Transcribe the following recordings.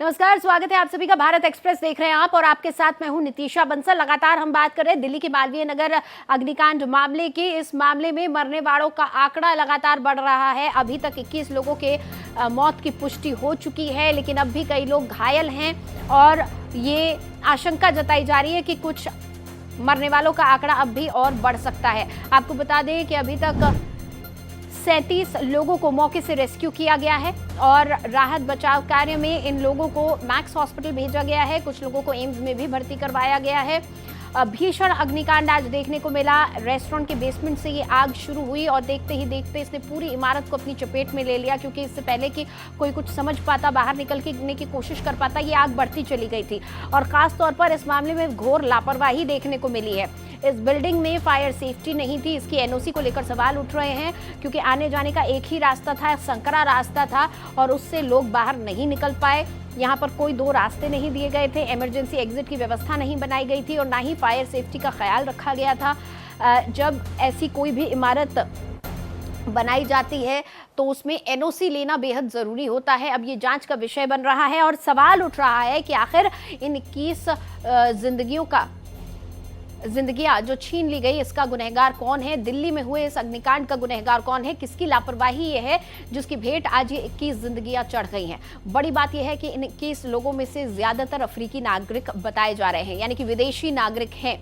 नमस्कार, स्वागत है आप सभी का। भारत एक्सप्रेस देख रहे हैं आप और आपके साथ मैं हूं नितीशा बंसल। लगातार हम बात कर रहे हैं दिल्ली के मालवीय नगर अग्निकांड मामले की। इस मामले में मरने वालों का आंकड़ा लगातार बढ़ रहा है। अभी तक 21 लोगों के मौत की पुष्टि हो चुकी है, लेकिन अब भी कई लोग घायल हैं और ये आशंका जताई जा रही है कि कुछ मरने वालों का आंकड़ा अब भी और बढ़ सकता है। आपको बता दें कि अभी तक 37 लोगों को मौके से रेस्क्यू किया गया है और राहत बचाव कार्य में इन लोगों को मैक्स हॉस्पिटल भेजा गया है। कुछ लोगों को एम्स में भी भर्ती करवाया गया है। भीषण अग्निकांड आज देखने को मिला। रेस्टोरेंट के बेसमेंट से ये आग शुरू हुई और देखते ही देखते इसने पूरी इमारत को अपनी चपेट में ले लिया, क्योंकि इससे पहले कि कोई कुछ समझ पाता, बाहर निकलने की कोशिश कर पाता, ये आग बढ़ती चली गई थी। और खास तौर पर इस मामले में घोर लापरवाही देखने को मिली है। इस बिल्डिंग में फायर सेफ्टी नहीं थी। इसकी एनओसी को लेकर सवाल उठ रहे हैं, क्योंकि आने जाने का एक ही रास्ता था, संकरा रास्ता था और उससे लोग बाहर नहीं निकल पाए। यहाँ पर कोई दो रास्ते नहीं दिए गए थे, इमरजेंसी एग्जिट की व्यवस्था नहीं बनाई गई थी और ना ही फायर सेफ्टी का ख्याल रखा गया था। जब ऐसी कोई भी इमारत बनाई जाती है तो उसमें एनओसी लेना बेहद ज़रूरी होता है। अब ये जांच का विषय बन रहा है और सवाल उठ रहा है कि आखिर इन 21 जिंदगियां जो छीन ली गई, इसका गुनहगार कौन है? दिल्ली में हुए इस अग्निकांड का गुनहगार कौन है? किसकी लापरवाही ये है जिसकी भेंट आज ये 21 जिंदगियां चढ़ गई हैं? बड़ी बात यह है कि इन 21 लोगों में से ज्यादातर अफ्रीकी नागरिक बताए जा रहे हैं, यानी कि विदेशी नागरिक हैं।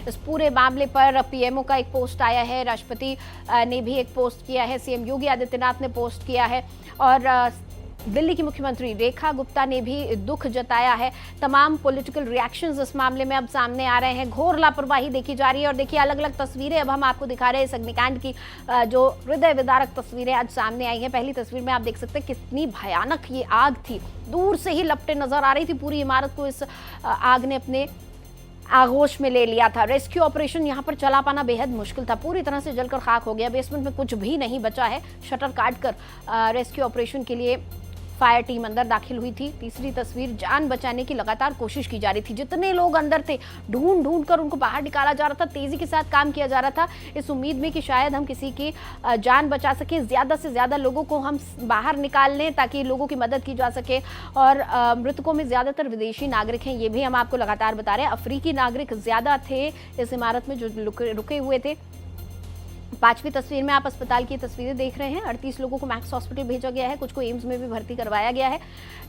इस पूरे मामले पर पीएमओ का एक पोस्ट आया है, राष्ट्रपति ने भी एक पोस्ट किया है, सीएम योगी आदित्यनाथ ने पोस्ट किया है और दिल्ली की मुख्यमंत्री रेखा गुप्ता ने भी दुख जताया है। तमाम पॉलिटिकल रिएक्शंस इस मामले में अब सामने आ रहे हैं। घोर लापरवाही देखी जा रही है और देखिए अलग अलग तस्वीरें अब हम आपको दिखा रहे हैं। इस अग्निकांड की जो हृदय विदारक तस्वीरें आज सामने आई हैं। पहली तस्वीर में आप देख सकते हैं कितनी भयानक ये आग थी। दूर से ही लपटें नजर आ रही थी। पूरी इमारत को इस आग ने अपने आगोश में ले लिया था। रेस्क्यू ऑपरेशन यहाँ पर चला पाना बेहद मुश्किल था, पूरी तरह से जलकर खाक हो गया। बेसमेंट में कुछ भी नहीं बचा है। शटर काटकर रेस्क्यू ऑपरेशन के लिए फायर टीम अंदर दाखिल हुई थी। तीसरी तस्वीर, जान बचाने की लगातार कोशिश की जा रही थी। जितने लोग अंदर थे ढूंढ कर उनको बाहर निकाला जा रहा था। तेजी के साथ काम किया जा रहा था, इस उम्मीद में कि शायद हम किसी की जान बचा सकें, ज्यादा से ज्यादा लोगों को हम बाहर निकाल लें ताकि लोगों की मदद की जा सके। और मृतकों में ज्यादातर विदेशी नागरिक हैं, ये भी हम आपको लगातार बता रहे हैं। अफ्रीकी नागरिक ज्यादा थे इस इमारत में जो रुके हुए थे। पांचवी तस्वीर में आप अस्पताल की तस्वीरें देख रहे हैं। 38 लोगों को मैक्स हॉस्पिटल भेजा गया है, कुछ को एम्स में भी भर्ती करवाया गया है।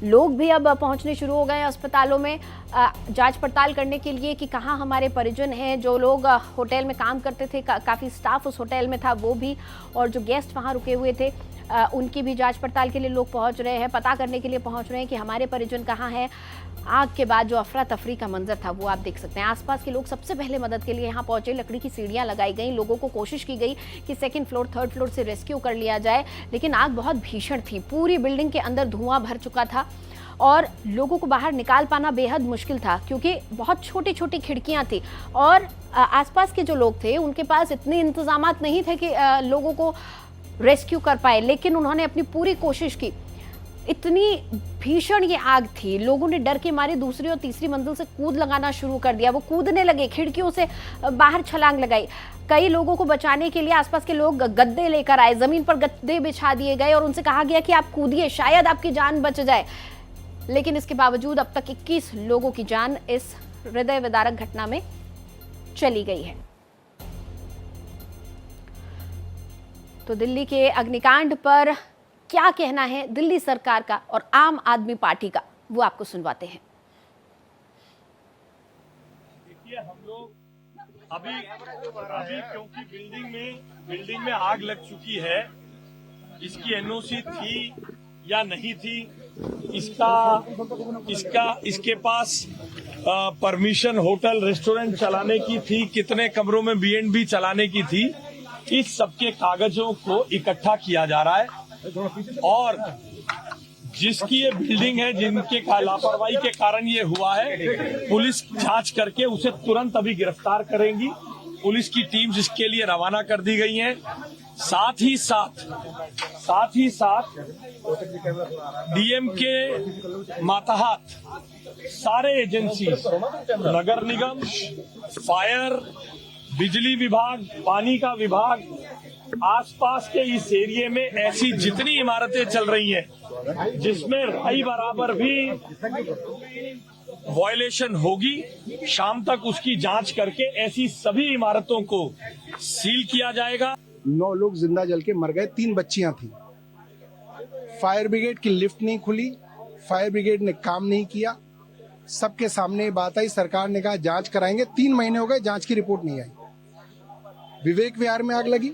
लोग भी अब पहुंचने शुरू हो गए हैं अस्पतालों में जांच पड़ताल करने के लिए कि कहां हमारे परिजन हैं। जो लोग होटल में काम करते थे, काफ़ी स्टाफ उस होटल में था, वो भी, और जो गेस्ट वहां रुके हुए थे उनकी भी जांच पड़ताल के लिए लोग पहुंच रहे हैं, पता करने के लिए पहुंच रहे हैं कि हमारे परिजन कहाँ हैं। आग के बाद जो अफरा तफरी का मंजर था वो आप देख सकते हैं। आसपास के लोग सबसे पहले मदद के लिए यहाँ पहुंचे। लकड़ी की सीढ़ियाँ लगाई गई, लोगों को कोशिश की गई कि सेकंड फ्लोर, थर्ड फ्लोर से रेस्क्यू कर लिया जाए, लेकिन आग बहुत भीषण थी। पूरी बिल्डिंग के अंदर धुआं भर चुका था और लोगों को बाहर निकाल पाना बेहद मुश्किल था, क्योंकि बहुत छोटी छोटी खिड़कियाँ थी और आसपास के जो लोग थे उनके पास इतने इंतजामात नहीं थे कि लोगों को रेस्क्यू कर पाए, लेकिन उन्होंने अपनी पूरी कोशिश की। इतनी भीषण ये आग थी, लोगों ने डर के मारे दूसरी और तीसरी मंजिल से कूद लगाना शुरू कर दिया। वो कूदने लगे, खिड़कियों से बाहर छलांग लगाई। कई लोगों को बचाने के लिए आसपास के लोग गद्दे लेकर आए, जमीन पर गद्दे बिछा दिए गए और उनसे कहा गया कि आप कूदिए, शायद आपकी जान बच जाए। लेकिन इसके बावजूद अब तक 21 लोगों की जान इस हृदय विदारक घटना में चली गई है। तो दिल्ली के अग्निकांड पर क्या कहना है दिल्ली सरकार का और आम आदमी पार्टी का, वो आपको सुनवाते हैं। देखिए, हम लोग अभी क्योंकि बिल्डिंग में आग लग चुकी है, इसकी एनओसी थी या नहीं थी, इसके पास परमिशन होटल रेस्टोरेंट चलाने की थी, कितने कमरों में B&B चलाने की थी, इस सबके कागजों को इकट्ठा किया जा रहा है। और जिसकी ये बिल्डिंग है, जिनके लापरवाही के कारण ये हुआ है, पुलिस जांच करके उसे तुरंत अभी गिरफ्तार करेंगी। पुलिस की टीम जिसके लिए रवाना कर दी गई है। साथ ही साथ डीएम के मातहत सारे एजेंसी, नगर निगम, फायर, बिजली विभाग, पानी का विभाग, आसपास के इस एरिया में ऐसी जितनी इमारतें चल रही हैं जिसमें राई बराबर भी वायलेशन होगी, शाम तक उसकी जांच करके ऐसी सभी इमारतों को सील किया जाएगा। 9 लोग जिंदा जल के मर गए, 3 बच्चियां थी। फायर ब्रिगेड की लिफ्ट नहीं खुली, फायर ब्रिगेड ने काम नहीं किया। सबके सामने बात आई, सरकार ने कहा जांच कराएंगे, 3 महीने हो गए, जांच की रिपोर्ट नहीं आई। विवेक विहार में आग लगी,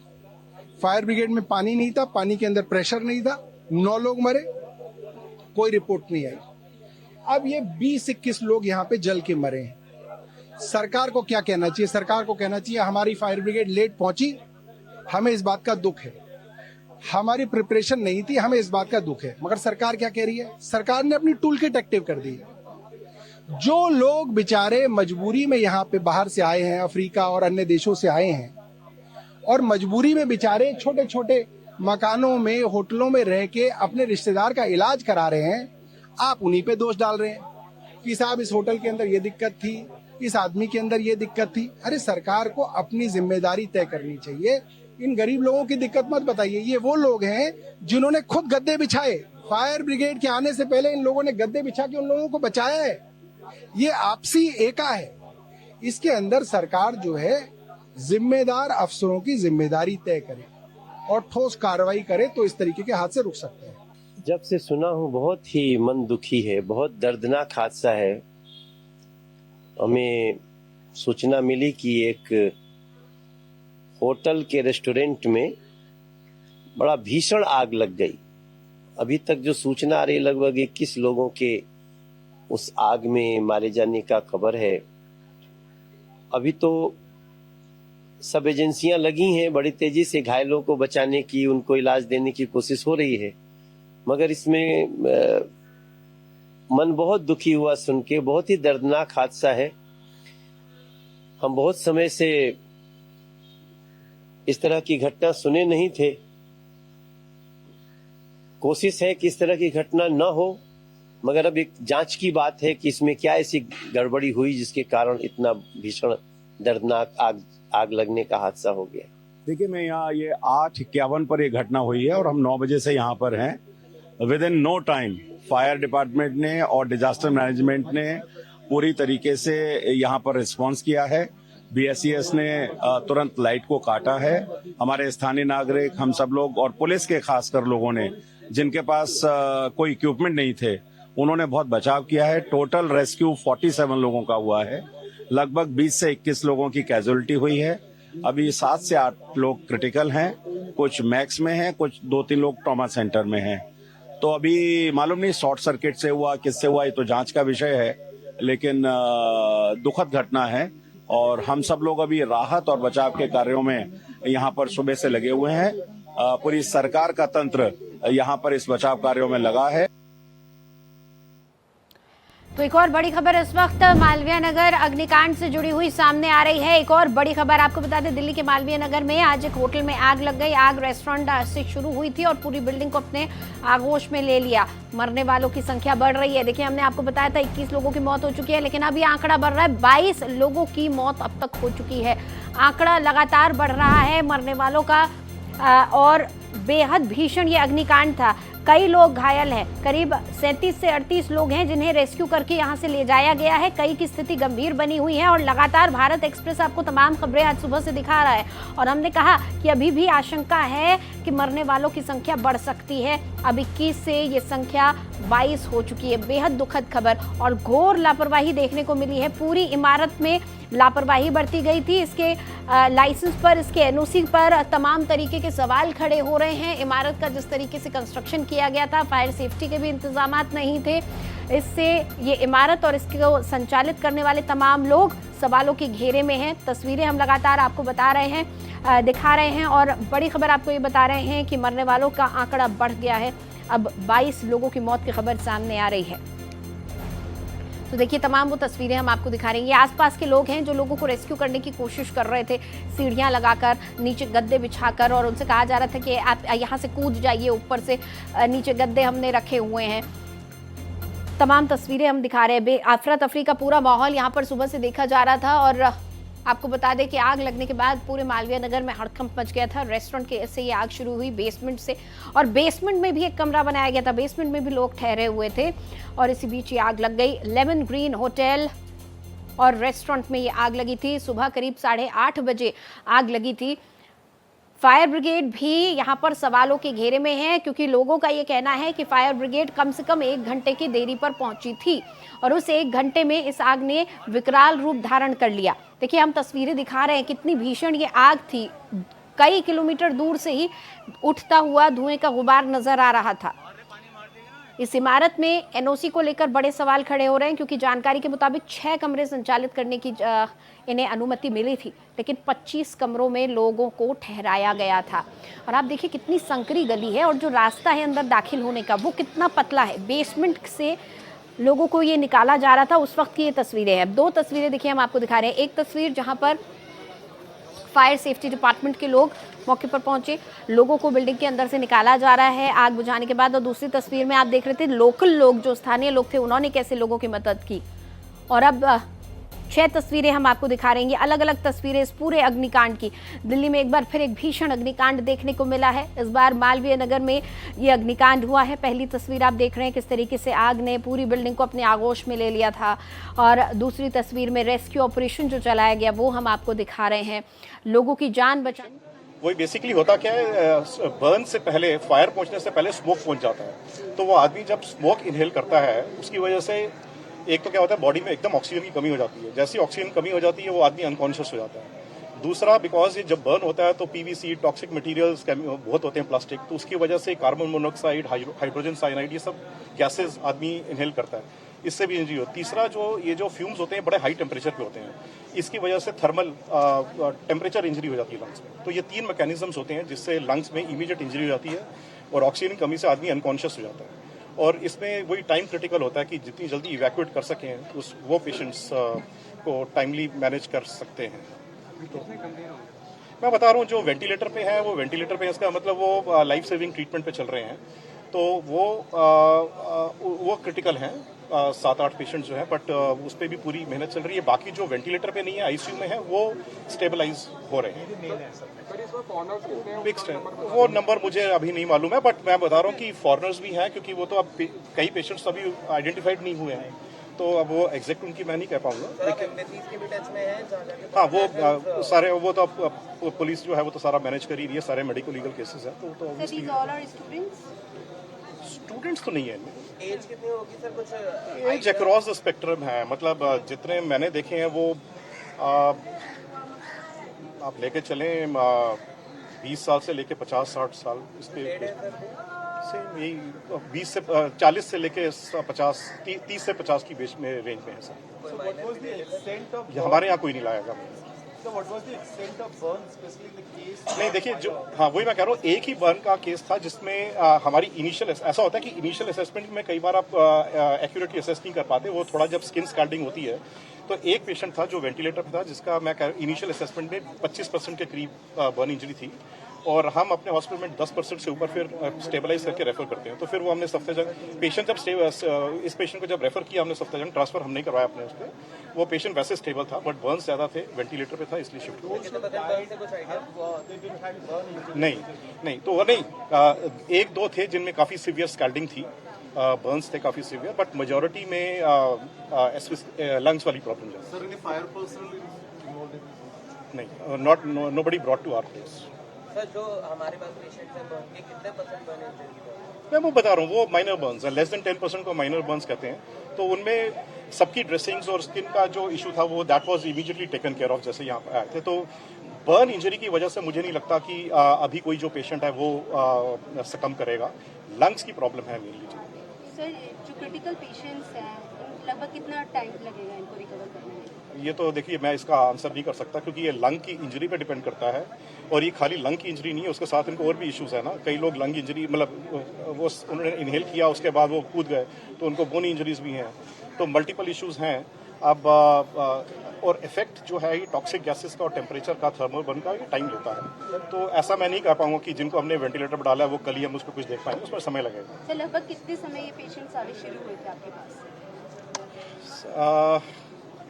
फायर ब्रिगेड में पानी नहीं था, पानी के अंदर प्रेशर नहीं था, 9 लोग मरे, कोई रिपोर्ट नहीं आई। अब ये 20-21 लोग यहाँ पे जल के मरे हैं। सरकार को क्या कहना चाहिए? सरकार को कहना चाहिए हमारी फायर ब्रिगेड लेट पहुंची, हमें इस बात का दुख है, हमारी प्रिपरेशन नहीं थी, हमें इस बात का दुख है। मगर सरकार क्या कह रही है? सरकार ने अपनी टूल किट एक्टिव कर दी है। जो लोग बेचारे मजबूरी में यहाँ पे बाहर से आए हैं, अफ्रीका और अन्य देशों से आए हैं, और मजबूरी में बेचारे छोटे छोटे मकानों में, होटलों में रह के अपने रिश्तेदार का इलाज करा रहे हैं, आप उन्हीं पे दोष डाल रहे हैं कि साहब इस होटल के अंदर ये दिक्कत थी, इस आदमी के अंदर ये दिक्कत थी। अरे सरकार को अपनी जिम्मेदारी तय करनी चाहिए। इन गरीब लोगों की दिक्कत मत बताइए। ये वो लोग हैं जिन्होंने खुद गद्दे बिछाए, फायर ब्रिगेड के आने से पहले इन लोगों ने गद्दे बिछा के उन लोगों को बचाया है। ये आपसी एका है। इसके अंदर सरकार जो है जिम्मेदार अफसरों की जिम्मेदारी तय करे और ठोस कार्रवाई करे तो इस तरीके के हादसे रुक सकते हैं। जब से सुना हूँ बहुत ही मन दुखी है, बहुत दर्दनाक हादसा है। हमें सूचना मिली कि एक होटल के रेस्टोरेंट में बड़ा भीषण आग लग गई। अभी तक जो सूचना आ रही, लगभग 21 लोगों के उस आग में मारे जाने का खबर है। अभी तो सब एजेंसियां लगी हैं बड़ी तेजी से घायलों को बचाने की, उनको इलाज देने की कोशिश हो रही है, मगर इसमें मन बहुत दुखी हुआ सुन के। बहुत ही दर्दनाक हादसा है। हम बहुत समय से इस तरह की घटना सुने नहीं थे। कोशिश है कि इस तरह की घटना न हो, मगर अब एक जांच की बात है कि इसमें क्या ऐसी गड़बड़ी हुई जिसके कारण इतना भीषण दर्दनाक आग लगने का हादसा हो गया। देखिए, मैं यहाँ ये 8:51 पर ये घटना हुई है और हम 9 बजे से यहाँ पर हैं। Within no time fire department ने और डिजास्टर मैनेजमेंट ने पूरी तरीके से यहाँ पर रिस्पांस किया है। BSES ने तुरंत लाइट को काटा है। हमारे स्थानीय नागरिक, हम सब लोग और पुलिस के खासकर लोगों ने, जिनके पास कोई इक्विपमेंट नहीं थे, उन्होंने बहुत बचाव किया है। टोटल रेस्क्यू 47 लोगों का हुआ है। लगभग 20 से 21 लोगों की कैजुअलिटी हुई है। अभी 7 से 8 लोग क्रिटिकल हैं, कुछ मैक्स में हैं, कुछ 2-3 लोग ट्रॉमा सेंटर में हैं। तो अभी मालूम नहीं शॉर्ट सर्किट से हुआ, किससे हुआ, ये तो जांच का विषय है, लेकिन दुखद घटना है। और हम सब लोग अभी राहत और बचाव के कार्यों में यहाँ पर सुबह से लगे हुए हैं। पूरी सरकार का तंत्र यहाँ पर इस बचाव कार्यों में लगा है। तो एक और बड़ी खबर इस वक्त मालवीय नगर अग्निकांड से जुड़ी हुई सामने आ रही है। एक और बड़ी खबर आपको बता दें, दिल्ली के मालवीय नगर में आज एक होटल में आग लग गई। आग रेस्टोरेंट से शुरू हुई थी और पूरी बिल्डिंग को अपने आगोश में ले लिया। मरने वालों की संख्या बढ़ रही है। देखिए, हमने आपको बताया था 21 लोगों की मौत हो चुकी है, लेकिन अब ये आंकड़ा बढ़ रहा है। 22 लोगों की मौत अब तक हो चुकी है। आंकड़ा लगातार बढ़ रहा है मरने वालों का। और बेहद भीषण ये अग्निकांड था। कई लोग घायल हैं। करीब 37 से 38 लोग हैं जिन्हें रेस्क्यू करके यहां से ले जाया गया है। कई की स्थिति गंभीर बनी हुई है और लगातार भारत एक्सप्रेस आपको तमाम खबरें आज सुबह से दिखा रहा है। और हमने कहा कि अभी भी आशंका है कि मरने वालों की संख्या बढ़ सकती है। अब 21 से ये संख्या 22 हो चुकी है। बेहद दुखद खबर और घोर लापरवाही देखने को मिली है। पूरी इमारत में लापरवाही बरती गई थी। इसके लाइसेंस पर, इसके एनओसी पर तमाम तरीके के सवाल खड़े हो रहे हैं। इमारत का जिस तरीके से कंस्ट्रक्शन किया गया था, फायर सेफ्टी के भी इंतजामात नहीं थे। इससे ये इमारत और इसको संचालित करने वाले तमाम लोग सवालों के घेरे में हैं। तस्वीरें हम लगातार आपको बता रहे हैं, दिखा रहे हैं और बड़ी खबर आपको ये बता रहे हैं कि मरने वालों का आंकड़ा बढ़ गया है। अब 22 लोगों की मौत की खबर सामने आ रही है। तो देखिए, तमाम वो तस्वीरें हम आपको दिखा रहे हैं। ये आसपास के लोग हैं जो लोगों को रेस्क्यू करने की कोशिश कर रहे थे, सीढ़ियां लगाकर, नीचे गद्दे बिछाकर, और उनसे कहा जा रहा था कि आप यहाँ से कूद जाइए, ऊपर से नीचे गद्दे हमने रखे हुए हैं। तमाम तस्वीरें हम दिखा रहे हैं। अफरा तफरी का पूरा माहौल यहाँ पर सुबह से देखा जा रहा था और आपको बता दें कि आग लगने के बाद पूरे मालवीय नगर में हड़कंप मच गया था। रेस्टोरेंट के से ये आग शुरू हुई बेसमेंट से, और बेसमेंट में भी एक कमरा बनाया गया था, बेसमेंट में भी लोग ठहरे हुए थे और इसी बीच ये आग लग गई। लेमन ग्रीन होटल और रेस्टोरेंट में ये आग लगी थी। सुबह करीब 8:30 बजे आग लगी थी। फायर ब्रिगेड भी यहाँ पर सवालों के घेरे में है, क्योंकि लोगों का ये कहना है कि फायर ब्रिगेड कम से कम 1 घंटे की देरी पर पहुंची थी और उस 1 घंटे में इस आग ने विकराल रूप धारण कर लिया। देखिए, हम तस्वीरें दिखा रहे हैं, कितनी भीषण ये आग थी। कई किलोमीटर दूर से ही उठता हुआ धुएं का गुबार नजर आ रहा था। इस इमारत में एनओसी को लेकर बड़े सवाल खड़े हो रहे हैं, क्योंकि जानकारी के मुताबिक 6 कमरे संचालित करने की इन्हें अनुमति मिली थी, लेकिन 25 कमरों में लोगों को ठहराया गया था। और आप देखिए कितनी संकरी गली है और जो रास्ता है अंदर दाखिल होने का वो कितना पतला है। बेसमेंट से लोगों को ये निकाला जा रहा था, उस वक्त की ये तस्वीरें हैं। 2 तस्वीरें देखिए हम आपको दिखा रहे हैं। एक तस्वीर जहां पर फायर सेफ्टी डिपार्टमेंट के लोग मौके पर पहुंचे, लोगों को बिल्डिंग के अंदर से निकाला जा रहा है आग बुझाने के बाद। और दूसरी तस्वीर में आप देख रहे थे लोकल लोग, जो स्थानीय लोग थे, उन्होंने कैसे लोगों की मदद की। और अब 6 तस्वीरें हम आपको दिखा रहे हैं, अलग अलग तस्वीरें इस पूरे अग्निकांड की। दिल्ली में एक बार फिर एक भीषण अग्निकांड देखने को मिला है। इस बार मालवीय नगर में ये अग्निकांड हुआ है। पहली तस्वीर आप देख रहे हैं किस तरीके से आग ने पूरी बिल्डिंग को अपने आगोश में ले लिया था, और दूसरी तस्वीर में रेस्क्यू ऑपरेशन जो चलाया गया वो हम आपको दिखा रहे हैं। लोगों की जान बचाने, वही बेसिकली होता क्या है, बर्न से पहले, फायर पहुंचने से पहले स्मोक पहुंच जाता है। तो वो आदमी जब स्मोक इनहेल करता है, उसकी वजह से एक तो क्या होता है, बॉडी में एकदम ऑक्सीजन की कमी हो जाती है। जैसी ऑक्सीजन कमी हो जाती है वो आदमी अनकॉन्शियस हो जाता है। दूसरा, बिकॉज ये जब बर्न होता है तो पीवीसी, टॉक्सिक मटेरियल्स बहुत होते हैं, प्लास्टिक, तो उसकी वजह से कार्बन मोनोऑक्साइड, हाइड्रोजन साइनाइड, ये सब गैसेज आदमी इनहेल करता है, इससे भी इंजरी होती है। तीसरा, ये जो फ्यूम्स होते हैं बड़े हाई टेम्परेचर पे होते हैं, इसकी वजह से थर्मल टेम्परेचर इंजरी हो जाती है लंग्स में। तो ये 3 मैकेनिज्म्स होते हैं जिससे लंग्स में इमीडिएट इंजरी हो जाती है और ऑक्सीजन की कमी से आदमी अनकॉन्शियस हो जाता है। और इसमें वही टाइम क्रिटिकल होता है कि जितनी जल्दी इवैक्यूएट कर सकें वो पेशेंट्स को टाइमली मैनेज कर सकते हैं। तो मैं बता रहा हूँ, जो वेंटिलेटर पे है वो वेंटिलेटर पे है, इसका मतलब वो लाइफ सेविंग ट्रीटमेंट पे चल रहे हैं, तो वो क्रिटिकल हैं 7-8 पेशेंट जो हैं, बट उस पर भी पूरी मेहनत चल रही है। बाकी जो वेंटिलेटर पे नहीं है, आईसीयू में है, वो स्टेबलाइज हो रहे हैं। फिक्स्ड है वो नंबर, मुझे अभी नहीं मालूम है, बट मैं बता रहा हूँ कि फॉरेनर्स भी हैं, क्योंकि वो तो अब कई पेशेंट्स अभी आइडेंटिफाइड नहीं हुए हैं, तो अब वो एग्जैक्ट उनकी मैं नहीं कह पाऊंगा। लेकिन हाँ, वो सारे, वो तो अब पुलिस जो है वो तो सारा मैनेज कर ही रही है, सारे मेडिको लीगल केसेस हैं, तो स्टूडेंट्स तो नहीं है। एज कितनी होगी सर? कुछ एज अक्रॉस द स्पेक्ट्रम है, मतलब जितने मैंने देखे हैं वो आप लेके चलें 20 साल से लेके 50-60 साल, इसके यही 20 से 40 से लेके 50, 30 से 50 की बीच में रेंज में है सर। हमारे यहाँ कोई नहीं लाएगा। नहीं, देखिए, जो हाँ वही मैं कह रहा हूँ, एक ही बर्न का केस था जिसमें हमारी इनिशियल, ऐसा होता है कि इनिशियल असेसमेंट में कई बार आप एक्यूरेटली असेस नहीं कर पाते, वो थोड़ा जब स्किन स्कैल्डिंग होती है। तो एक पेशेंट था जो वेंटिलेटर पे था, जिसका मैं इनिशियल असेसमेंट में 25% के करीब बर्न इंजरी थी, और हम अपने हॉस्पिटल में 10% से ऊपर फिर स्टेबलाइज करके रेफर करते हैं। तो फिर वो हमने सफ्ताजंग पेशेंट जब इस पेशेंट को जब रेफर किया हमने सफ्ताजंग, ट्रांसफर हम नहीं करवाया अपने उस पर, वो पेशेंट वैसे स्टेबल था बट बर्न ज्यादा थे, वेंटिलेटर पे था, इसलिए शिफ्ट हुआ। नहीं, तो वो नहीं, 1-2 थे जिनमें काफी सीवियर स्कैल्डिंग थी, बर्न्स थे काफी सीवियर, बट मेजोरिटी में लंग्स वाली प्रॉब्लम नहीं, nobody brought to our place. Sir, जो हमारे पास पेशेंट है बर्न के, कितने % बर्न इंजरी? मैं वो बता रहा हूँ, वो माइनर बर्न्स हैं, लेस देन 10% को माइनर बर्न्स कहते हैं। तो उनमें सबकी ड्रेसिंग्स और स्किन का जो इशू था वो that was immediately taken care of जैसे यहाँ पर आए थे। तो बर्न इंजरी की वजह से मुझे नहीं लगता कि अभी कोई जो पेशेंट है वो सकम करेगा। लंग्स की प्रॉब्लम है मेनली। सर, जो क्रिटिकल पेशेंट्स हैं लगभग कितना टाइम लगेगा इनको रिकवर करने में? ये तो देखिए, मैं इसका आंसर नहीं कर सकता, क्योंकि ये लंग की इंजरी पे डिपेंड करता है, और ये खाली लंग की इंजरी नहीं है, उसके साथ इनको और भी इश्यूज है ना। कई लोग लंग इंजरी, मतलब वो उन्होंने इनहेल किया, उसके बाद वो कूद गए, तो उनको बोनी इंजरीज भी हैं, तो मल्टीपल इश्यूज हैं। अब और इफेक्ट जो है ये टॉक्सिक गैसेस का और टेम्परेचर का, थर्मल बर्न का, ये टाइम लेता है। तो ऐसा मैं नहीं कह पाऊंगा कि जिनको हमने वेंटिलेटर पर डाला है वो कल ही हम उसको कुछ देख पाएंगे, उसमें समय लगेगा। सर, लगभग कितने समय ये पेशेंट्स आने शुरू हुए थे आपके पास?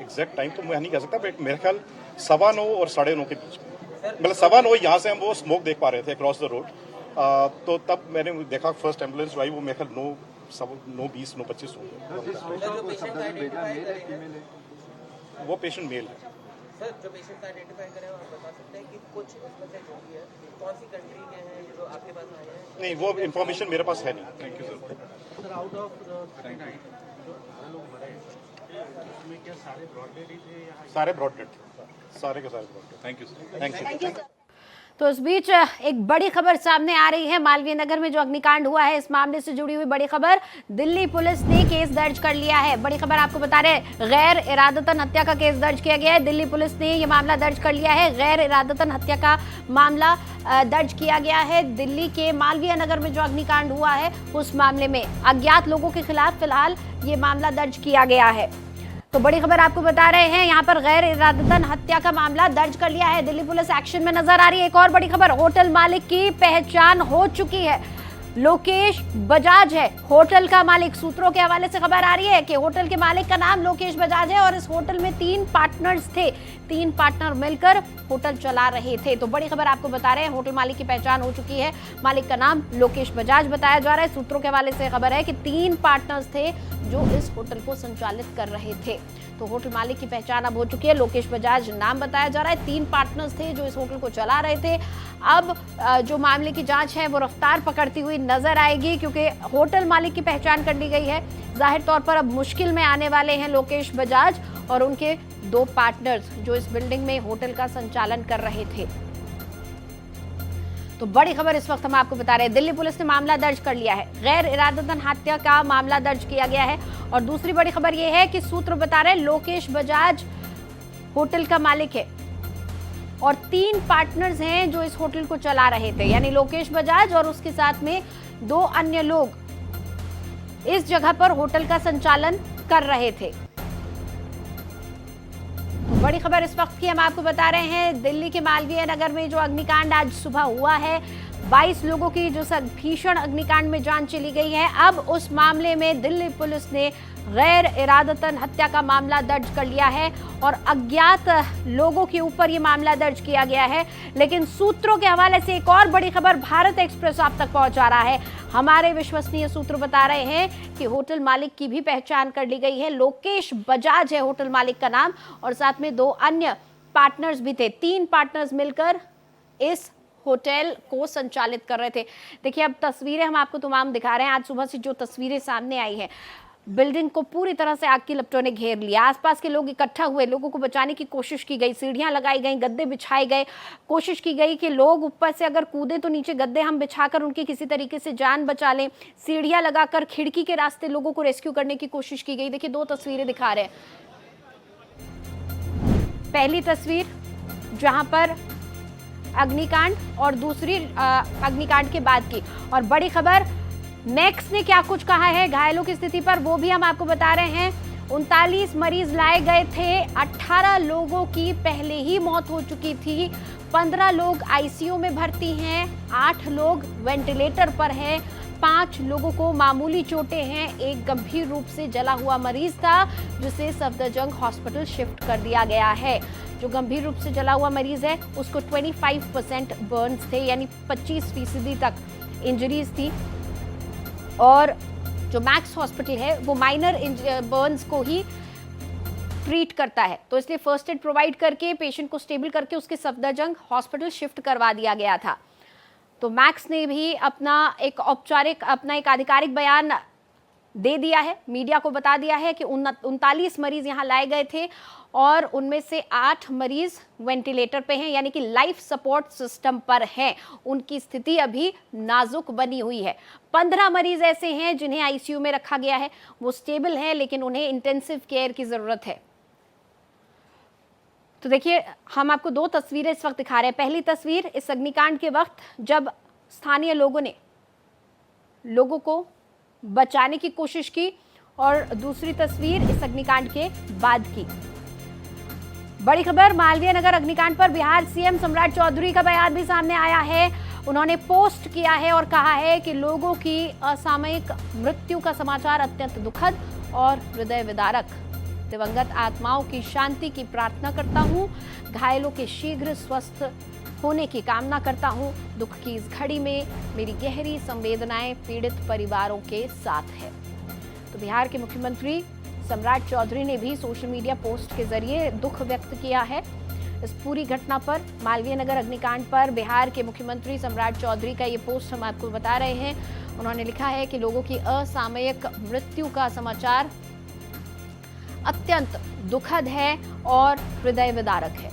एग्जैक्ट टाइम तो मैं नहीं कह सकता, बट मेरे ख्याल 9:15 और 9:30 के बीच में, मतलब 9:15 यहाँ से हम वो स्मोक देख पा रहे थे अक्रॉस द रोड। तो तब मैंने देखा फर्स्ट एम्बुलेंस आई, वो मेरे ख्याल 9:20 9:25 हो गया। वो पेशेंट मेल है। सर, जो पेशेंट आइडेंटिफाई करें आप बता सकते हैं कि कुछ इसमें से जो भी है कौन सी कंट्री के हैं जो आपके पास आए हैं? नहीं, वो इन्फॉर्मेशन मेरे पास है नहीं। Thank you sir. Sir, out of 39 जो 12 लोग मरे उसमें क्या सारे ब्रॉड डेड ही थे या सारे ब्रॉड डेड थे, सारे के सारे broad dead. Thank you sir. Thank you. तो इस बीच एक बड़ी खबर सामने आ रही है। मालवीय नगर में जो अग्निकांड हुआ है, इस मामले से जुड़ी हुई बड़ी खबर, दिल्ली पुलिस ने केस दर्ज कर लिया है। बड़ी खबर आपको बता रहे हैं, गैर इरादतन हत्या का केस दर्ज किया गया है। दिल्ली पुलिस ने ये मामला दर्ज कर लिया है। गैर इरादतन हत्या का मामला दर्ज किया गया है। दिल्ली के मालवीय नगर में जो अग्निकांड हुआ है, उस मामले में अज्ञात लोगों के खिलाफ फिलहाल ये मामला दर्ज किया गया है। तो बड़ी खबर आपको बता रहे हैं, यहाँ पर गैर इरादतन हत्या का मामला दर्ज कर लिया है। दिल्ली पुलिस एक्शन में नजर आ रही है। एक और बड़ी खबर, होटल मालिक की पहचान हो चुकी है। लोकेश बजाज है होटल का मालिक। सूत्रों के हवाले से खबर आ रही है कि होटल के मालिक का नाम लोकेश बजाज है और इस होटल में 3 पार्टनर्स थे। 3 पार्टनर मिलकर होटल चला रहे थे। तो बड़ी खबर आपको बता रहे हैं, होटल मालिक की पहचान हो चुकी है। मालिक का नाम लोकेश बजाज बताया जा रहा है। सूत्रों के हवाले से खबर है कि 3 पार्टनर्स थे जो इस होटल को संचालित कर रहे थे। तो होटल मालिक की पहचान अब हो चुकी है। लोकेश बजाज नाम बताया जा रहा है। 3 पार्टनर्स थे जो इस होटल को चला रहे थे। अब जो मामले की जांच है वो रफ्तार पकड़ती हुई नजर आएगी, क्योंकि होटल मालिक की पहचान कर ली गई है। जाहिर तौर पर अब मुश्किल में आने वाले हैं लोकेश बजाज और उनके 2 पार्टनर्स जो इस बिल्डिंग में होटल का संचालन कर रहे थे। तो बड़ी खबर इस वक्त हम आपको बता रहे हैं, दिल्ली पुलिस ने मामला दर्ज कर लिया है। गैर इरादतन हत्या का मामला दर्ज किया गया है। और दूसरी बड़ी खबर यह है कि सूत्र बता रहे हैं, लोकेश बजाज होटल का मालिक है और 3 पार्टनर्स हैं जो इस होटल को चला रहे थे, यानी लोकेश बजाज और उसके साथ में 2 अन्य लोग इस जगह पर होटल का संचालन कर रहे थे। बड़ी खबर इस वक्त की हम आपको बता रहे हैं, दिल्ली के मालवीय नगर में जो अग्निकांड आज सुबह हुआ है, 22 लोगों की जो भीषण अग्निकांड में जान चली गई है। अब उस मामले में दिल्ली पुलिस ने गैर इरादतन हत्या का मामला दर्ज कर लिया है और अज्ञात लोगों के ऊपर ये मामला दर्ज किया गया है। लेकिन सूत्रों के हवाले से एक और बड़ी खबर भारत एक्सप्रेस आप तक पहुंचा रहा है। हमारे विश्वसनीय सूत्र बता रहे हैं कि होटल मालिक की भी पहचान कर ली गई है। लोकेश बजाज है होटल मालिक का नाम और साथ में 2 अन्य पार्टनर्स भी थे। 3 पार्टनर्स मिलकर इस होटल को संचालित कर रहे थे। देखिए, अब तस्वीरें हम आपको तमाम दिखा रहे हैं। आज सुबह से जो तस्वीरें सामने आई हैं, बिल्डिंग को पूरी तरह से आग की लपटों ने घेर लिया। आसपास के लोग इकट्ठा हुए, लोगों को बचाने की कोशिश की गई, सीढ़ियां लगाई गई, गद्दे बिछाए गए, कोशिश की गई कि लोग ऊपर से अगर कूदे तो नीचे गद्दे हम बिछाकर उनकी किसी तरीके से जान बचा लें। सीढ़ियां लगाकर खिड़की के रास्ते लोगों को रेस्क्यू करने की कोशिश की गई। देखिए, 2 तस्वीरें दिखा रहे हैं। पहली तस्वीर जहां पर अग्निकांड और दूसरी अग्निकांड के बाद की। और बड़ी खबर, मैक्स ने क्या कुछ कहा है घायलों की स्थिति पर, वो भी हम आपको बता रहे हैं। 39 मरीज लाए गए थे, 18 लोगों की पहले ही मौत हो चुकी थी, 15 लोग आईसीयू में भर्ती हैं, 8 लोग वेंटिलेटर पर हैं, 5 लोगों को मामूली चोटें हैं। एक गंभीर रूप से जला हुआ मरीज था जिसे सफदरजंग हॉस्पिटल शिफ्ट कर दिया गया है। जो गंभीर रूप से जला हुआ मरीज है उसको 25% बर्न्स थे, यानी 25% तक इंजरीज थी। और जो मैक्स हॉस्पिटल है वो माइनर बर्न्स को ही ट्रीट करता है, तो इसलिए फर्स्ट एड प्रोवाइड करके पेशेंट को स्टेबल करके उसके सफदरजंग हॉस्पिटल शिफ्ट करवा दिया गया था। तो मैक्स ने भी अपना एक आधिकारिक बयान दे दिया है, मीडिया को बता दिया है कि 39 मरीज यहाँ लाए गए थे और उनमें से 8 मरीज वेंटिलेटर पे हैं, यानी कि लाइफ सपोर्ट सिस्टम पर हैं। उनकी स्थिति अभी नाजुक बनी हुई है। 15 मरीज ऐसे हैं जिन्हें आईसीयू में रखा गया है, वो स्टेबल हैं लेकिन उन्हें इंटेंसिव केयर की जरूरत है। तो देखिए, हम आपको 2 तस्वीरें इस वक्त दिखा रहे हैं। पहली तस्वीर इस अग्निकांड के वक्त जब स्थानीय लोगों ने लोगों को बचाने की कोशिश की और दूसरी तस्वीर इस अग्निकांड के बाद की। बड़ी खबर, मालवीय नगर अग्निकांड पर बिहार सीएम सम्राट चौधरी का बयान भी सामने आया है। उन्होंने पोस्ट किया है और कहा है कि लोगों की असामयिक मृत्यु का समाचार अत्यंत दुखद और हृदय विदारक दिवंगत आत्माओं की शांति की प्रार्थना करता हूं। घायलों के शीघ्र स्वस्थ होने की कामना करता हूं। दुख की इस घड़ी में मेरी गहरी संवेदनाएं पीड़ित परिवारों के साथ है। तो बिहार के मुख्यमंत्री सम्राट चौधरी ने भी सोशल मीडिया पोस्ट के जरिए दुख व्यक्त किया है इस पूरी घटना पर। मालवीय नगर अग्निकांड पर बिहार के मुख्यमंत्री सम्राट चौधरी का ये पोस्ट हम आपको बता रहे हैं। उन्होंने लिखा है कि लोगों की असामयिक मृत्यु का समाचार अत्यंत दुखद है और हृदय विदारक है।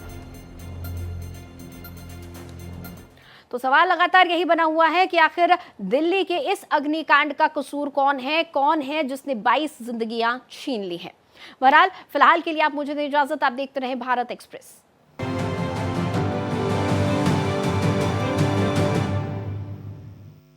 तो सवाल लगातार यही बना हुआ है कि आखिर दिल्ली के इस अग्निकांड का कसूर कौन है जिसने 22 जिंदगियां छीन ली हैं। बहरहाल फिलहाल के लिए आप मुझे दें इजाजत। आप देखते रहें भारत एक्सप्रेस।